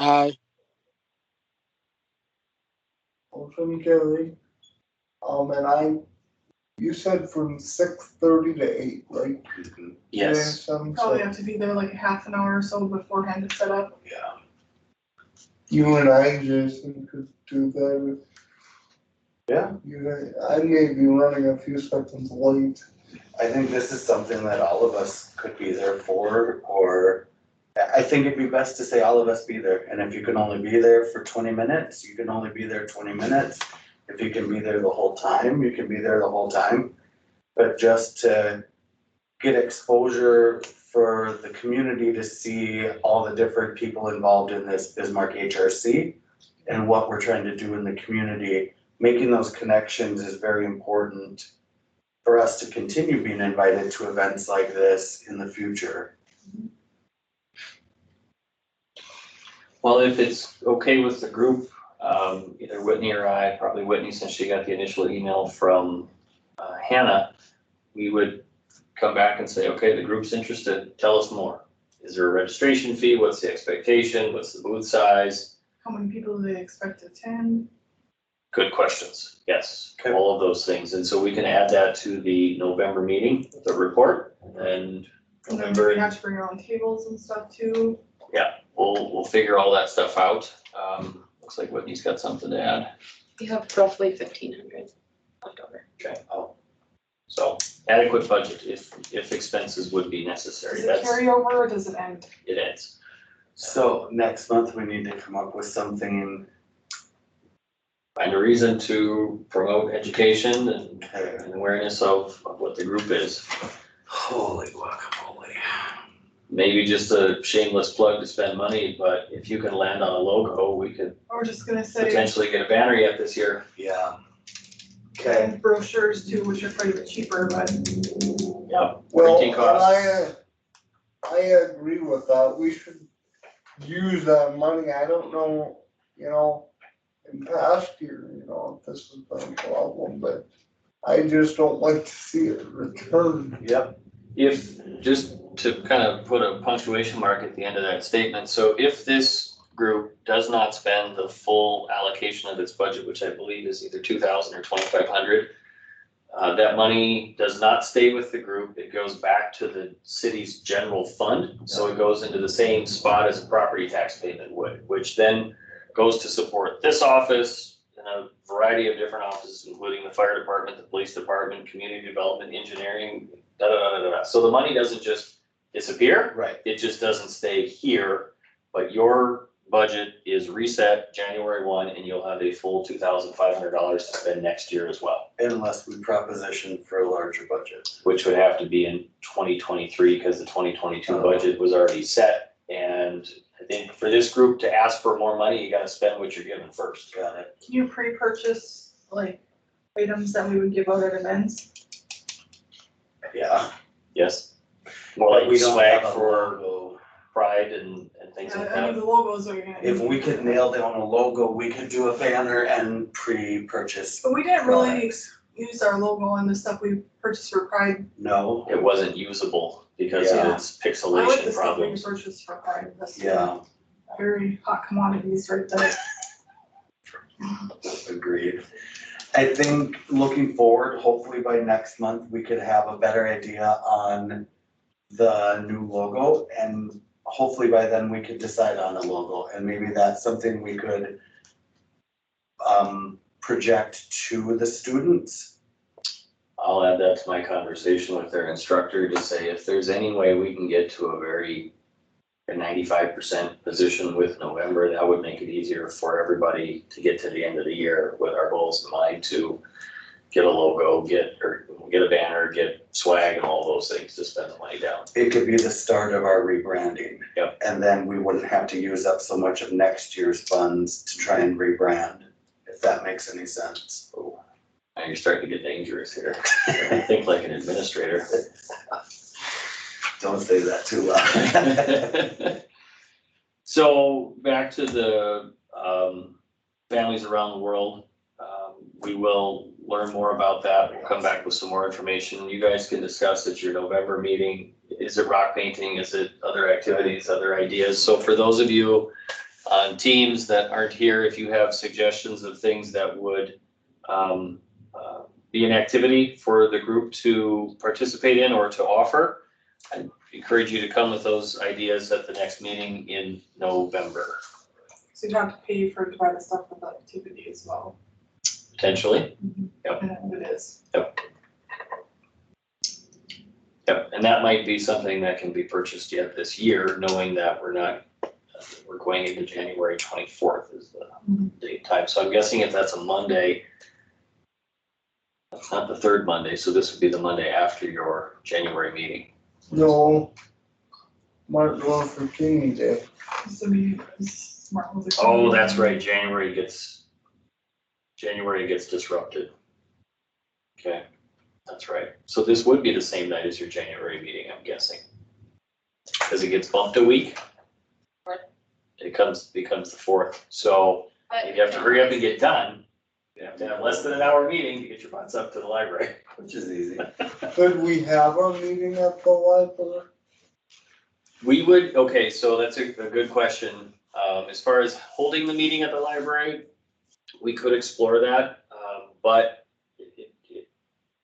Aye. from Gary. And you said from 6:30 to 8, right? Yes, Probably have to be there like a half an hour or so beforehand to set up. Yeah. You and I, Jason, could do that. Yeah. I may be running a few seconds late. I think this is something that all of us could be there for, or I think it'd be best to say all of us be there. And if you can only be there for 20 minutes, you can only be there 20 minutes. If you can be there the whole time, you can be there the whole time. But just to get exposure for the community to see all the different people involved in this Bismarck HRC and what we're trying to do in the community, making those connections is very important for us to continue being invited to events like this in the future. well, if it's okay with the group, either Whitney or I, probably Whitney, since she got the initial email from Hannah, we would come back and say, okay, the group's interested, tell us more. Is there a registration fee? What's the expectation? What's the booth size? How many people do they expect to attend? Good questions, yes, Okay. all of those things. And so we can add that to the November meeting, the report, and And then November, we have to bring our own tables and stuff too. we'll figure all that stuff out. Looks like Whitney's got something to add. We have roughly 1,500 left over. Okay. So adequate budget if expenses would be necessary. Does it That's, carry over or does it end? it ends. So next month, we need to come up with something. Find a reason to promote education and Okay. and awareness of what the group is. Holy guacamole. Maybe just a shameless plug to spend money, but if you can land on a logo, we could We're just gonna say potentially get a banner yet this year. Yeah. Okay. and brochures too, which are quite a bit cheaper, but Yep. Well, Printing costs. I agree with that. We should use that money. I don't know, in past year, if this has been a problem, but I just don't like to see it returned. Yep. If, just to kind of put a punctuation mark at the end of that statement, so if this group does not spend the full allocation of its budget, which I believe is either 2,000 or 2,500, that money does not stay with the group. It goes back to the city's general fund. So it goes into the same spot as a property tax payment would, which then goes to support this office and a variety of different offices, including the fire department, the police department, community development, engineering, da da da da da. So the money doesn't just disappear. Right. It just doesn't stay here, but your budget is reset January 1 and you'll have a full $2,500 to spend next year as well, Unless we proposition for a larger budget. which would have to be in 2023 because the 2022 Oh. budget was already set. And I think for this group to ask for more money, you gotta spend what you're given first. Got it. can you pre-purchase like items that we would give out at events? Yeah. Yes. More But like we don't swag have a for logo. Pride and things like I mean, that. the logos are gonna. If we could nail down a logo, we could do a banner and pre-purchase. But we didn't really products. use our logo on the stuff we purchased for Pride. No. It wasn't usable because of Yeah. its I like pixelation the stuff we problems. purchased for Pride. That's Yeah. very hot commodities right there. Agreed. I think looking forward, hopefully by next month, we could have a better idea on the new logo, and hopefully by then we could decide on a logo, and maybe that's something we could project to the students. I'll add that to my conversation with their instructor to say if there's any way we can get to a 95% position with November, that would make it easier for everybody to get to the end of the year with our goals in mind to get a logo, get a banner, get swag and all those things to spend the money down. It could be the start of our rebranding. Yep. And then we wouldn't have to use up so much of next year's funds to try and rebrand, if that makes any sense. Oh, now you're starting to get dangerous here. I think like an administrator. Don't say that too loud. So back to the families around the world. We will learn more about that. We'll come back with some more information. You guys can discuss at your November meeting. Is it rock painting? Is it other activities, other ideas? So for those of you teams that aren't here, if you have suggestions of things that would be an activity for the group to participate in or to offer, I encourage you to come with those ideas at the next meeting in November, So you have to pay to buy the stuff with that activity as well. potentially. Yep. And it is. Yep, and that might be something that can be purchased yet this year, knowing that we're going into January 24th is the date time. So I'm guessing if that's a Monday, that's not the third Monday, so this would be the Monday after your January meeting. No. Martin Luther King Day. So we, Martin Luther King. Oh, that's right, January gets disrupted. Okay, that's right. So this would be the same night as your January meeting, I'm guessing. Because it gets bumped a week. Fourth. It becomes the 4th. So But you have to hurry up and get done. You have to have less than an hour meeting to get your butts up to the library. Which is easy. Could we have our meeting at the library? We would, okay, so that's a good question. As far as holding the meeting at the library, we could explore that, but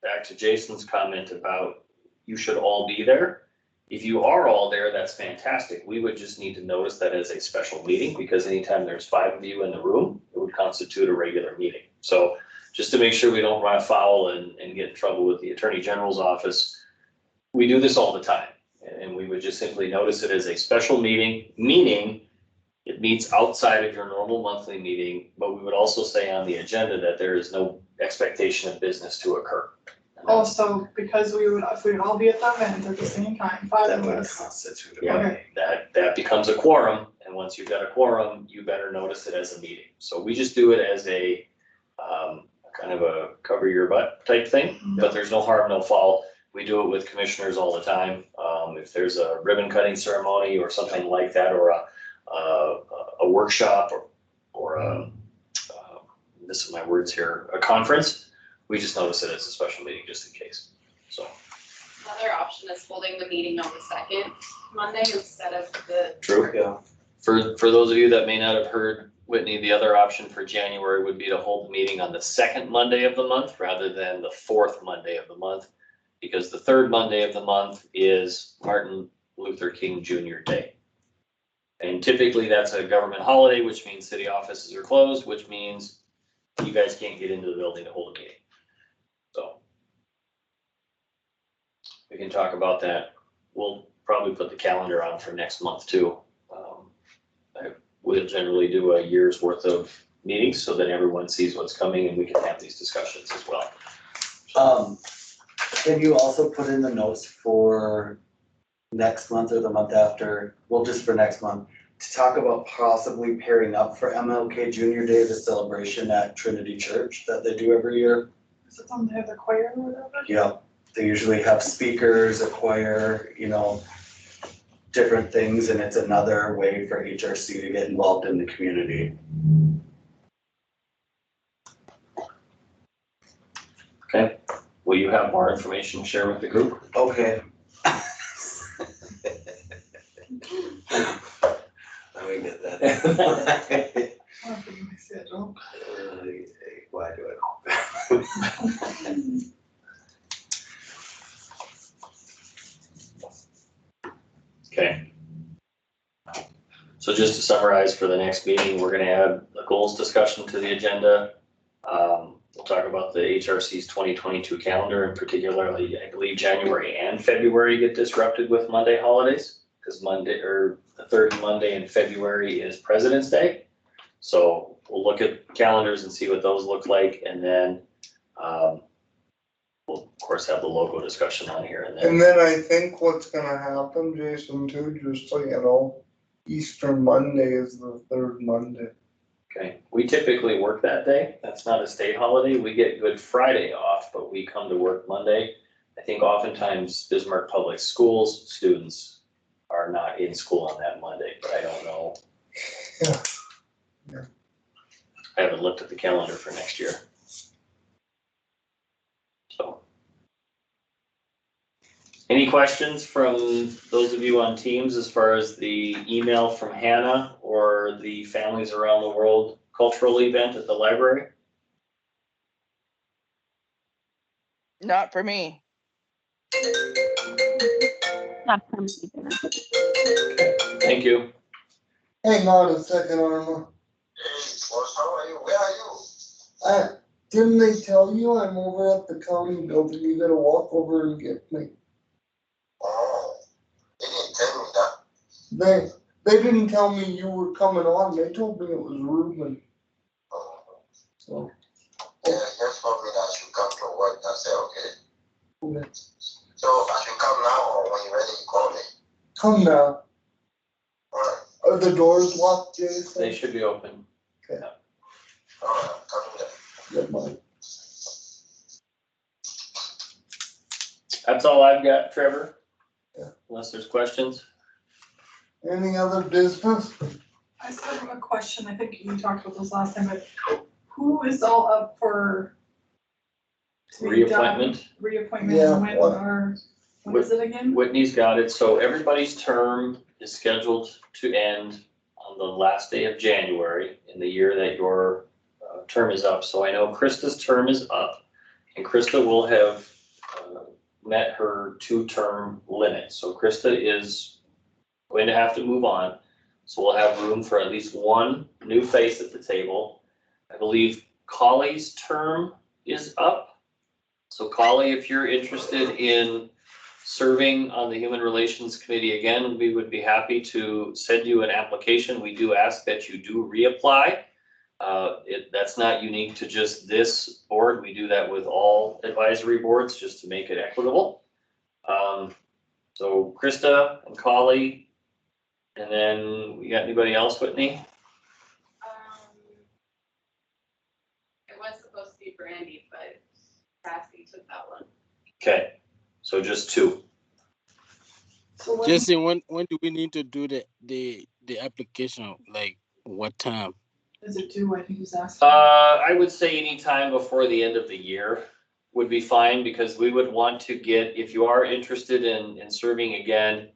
back to Jason's comment about you should all be there. If you are all there, that's fantastic. We would just need to notice that as a special meeting, because anytime there's 5 of you in the room, it would constitute a regular meeting. So just to make sure we don't run afoul and get in trouble with the Attorney General's office, we do this all the time. And we would just simply notice it as a special meeting, meaning it meets outside of your normal monthly meeting, but we would also say on the agenda that there is no expectation of business to occur. Also, because if we would all be at the event at the same time, 5 That of would us. constitute. Yeah, Okay. that becomes a quorum, and once you've got a quorum, you better notice it as a meeting. So we just do it as a kind of a cover your butt type thing, but there's no harm, no foul. We do it with commissioners all the time. If there's a ribbon cutting ceremony or something like that, or a workshop or this is my words here, a conference, we just notice it as a special meeting just in case. So. Another option is holding the meeting on the second Monday instead of the. True. Yeah. For those of you that may not have heard, Whitney, the other option for January would be to hold the meeting on the 2nd Monday of the month rather than the 4th Monday of the month, because the 3rd Monday of the month is Martin Luther King Jr. Day. And typically that's a government holiday, which means city offices are closed, which means you guys can't get into the building to hold a meeting. So we can talk about that. We'll probably put the calendar on for next month too. We'll generally do a year's worth of meetings so that everyone sees what's coming and we can have these discussions as well. Can you also put in the notes for next month or the month after, well, just for next month, to talk about possibly pairing up for MLK Junior Day, the celebration at Trinity Church that they do every year? Is it something they have the choir or whatever? Yeah, they usually have speakers, a choir, different things, and it's another way for HRC to get involved in the community. Okay, will you have more information to share with the group? Okay. Let me get that. I don't think my schedule. Why do it? Okay. So just to summarize for the next meeting, we're gonna add a goals discussion to the agenda. We'll talk about the HRC's 2022 calendar, and particularly, I believe January and February get disrupted with Monday holidays, because Monday, or the 3rd Monday in February is President's Day. So we'll look at calendars and see what those look like, and then we'll of course have the logo discussion on here and then. And then I think what's gonna happen, Jason, too, just so you know, Easter Monday is the 3rd Monday. Okay, we typically work that day. That's not a state holiday. We get Good Friday off, but we come to work Monday. I think oftentimes Bismarck Public Schools students are not in school on that Monday, but I don't know. Yeah. I haven't looked at the calendar for next year. So. Any questions from those of you on Teams as far as the email from Hannah or the Families Around the World cultural event at the library? Not for me. Not for me either. Thank you. Hang on a second, Arma. Hey, boss, how are you? Where are you? Didn't they tell you I'm over at the county building? You gotta walk over and get me. Oh, they didn't tell me that. They didn't tell me you were coming on. They told me it was Ruben. Oh, So, yeah, just told me that I should come to work. I said, okay. okay. So I should come now or when you're ready, you call me. Come now. Alright, Are the doors locked, Jason? They should be open. alright, coming there. Good mind. That's all I've got, Trevor. Yeah. Unless there's questions. Any other business? I still have a question, I think you talked about this last time, but who is all up for to be done? Reappointment. Reappointment, Yeah, when what- or, when is it again? Whitney's got it. So everybody's term is scheduled to end on the last day of January in the year that your term is up. So I know Krista's term is up and Krista will have met her 2-term limit. So Krista is going to have to move on. So we'll have room for at least one new face at the table. I believe Colley's term is up. So Colley, if you're interested in serving on the Human Relations Committee again, we would be happy to send you an application. We do ask that you do reapply. That's not unique to just this board. We do that with all advisory boards just to make it equitable. So Krista and Colley, and then we got anybody else, Whitney? It was supposed to be Brandy, but Sassy took that one. Okay, so just 2. So when, Jesse, when do we need to do the application? Like what time? is it due, I think he's asking. I would say anytime before the end of the year would be fine, because we would want to get, if you are interested in serving again,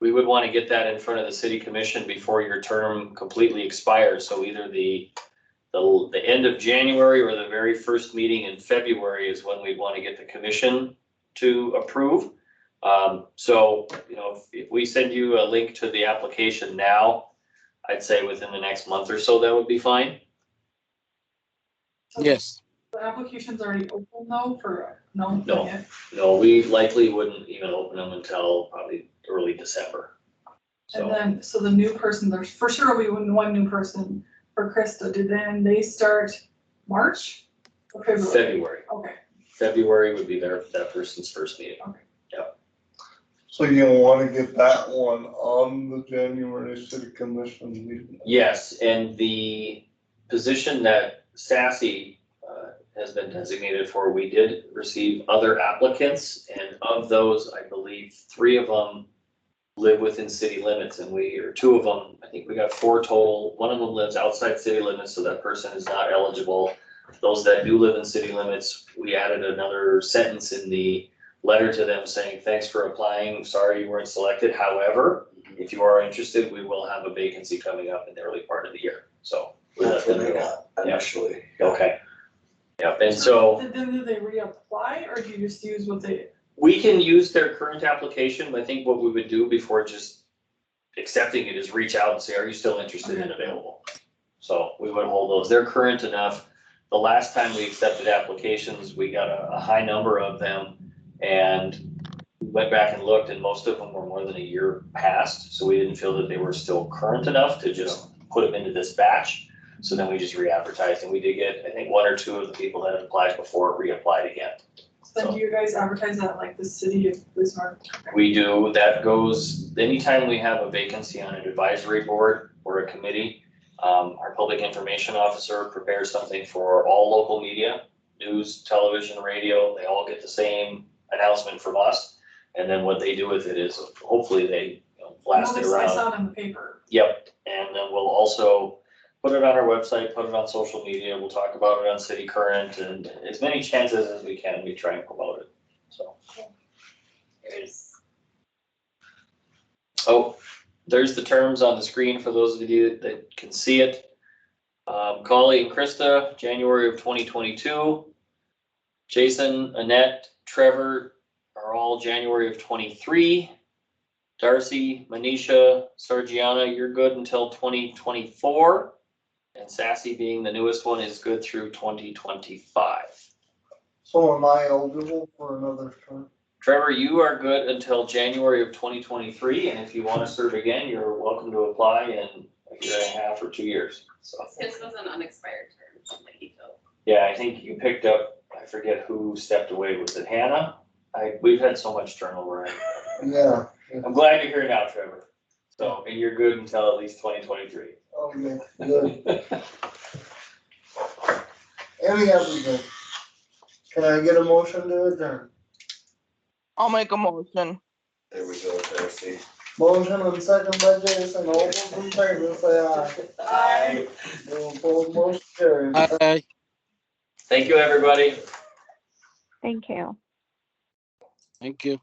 we would want to get that in front of the city commission before your term completely expires. So either the end of January or the very first meeting in February is when we'd want to get the commission to approve. So, you know, if we send you a link to the application now, I'd say within the next month or so, that would be fine. So Yes. The application's already open though for, no? No. Not yet? No, we likely wouldn't even open them until probably early December. And So, then, so the new person, there's for sure will be one new person for Krista, then they start March or February? February. Okay, February would be that person's first meeting. So you wanna get that one on the January city commission meeting? Yes, and the position that Sassy has been designated for, we did receive other applicants, and of those, I believe 3 of them live within city limits, and or 2 of them, I think we got 4 total. One of them lives outside city limits, so that person is not eligible. Those that do live in city limits, we added another sentence in the letter to them saying, thanks for applying, sorry you weren't selected. However, if you are interested, we will have a vacancy coming up in the early part of the year, so. we let That's what them they know. got initially. Okay. Yep, and so then do they reapply or do you just use what they, we can use their current application, but I think what we would do before just accepting it is reach out and say, are you still interested and available? So we would hold those. They're current enough. The last time we accepted applications, we got a high number of them, and we went back and looked, and most of them were more than a year past, so we didn't feel that they were still current enough to just put them into this batch. So then we just re-advertised, and we did get, I think, 1 or 2 of the people that had applied before reapplied again. then do you guys advertise that like the city of Bismarck? We do, that goes, anytime we have a vacancy on an advisory board or a committee, our public information officer prepares something for all local media, news, television, radio, they all get the same announcement from us. And then what they do with it is hopefully they blast it I around. saw it in the paper. Yep, and then we'll also put it on our website, put it on social media, we'll talk about it on City Current, and as many chances as we can, we try and promote it, so. There's Oh, there's the terms on the screen for those of you that can see it. Collie and Krista, January of 2022. Jason, Annette, Trevor are all January of 23. Darcy, Manisha, Sargiana, you're good until 2024. And Sassy, being the newest one, is good through 2025. So am I eligible for another term? Trevor, you are good until January of 2023, and if you want to serve again, you're welcome to apply in a year and a half or 2 years. So, His was an unexpired term that he filled. yeah, I think you picked up, I forget who stepped away. Was it Hannah? We've had so much turnover. Yeah. I'm glad you're here now, Trevor. So, and you're good until at least 2023. Okay, good. Any everything. Can I get a motion to adjourn? I'll make a motion. There we go, Darcy. Motion and second by Jason, all those in favor say aye. Aye. No opposed, motion carried. Aye. Thank you, everybody. Thank you. Thank you.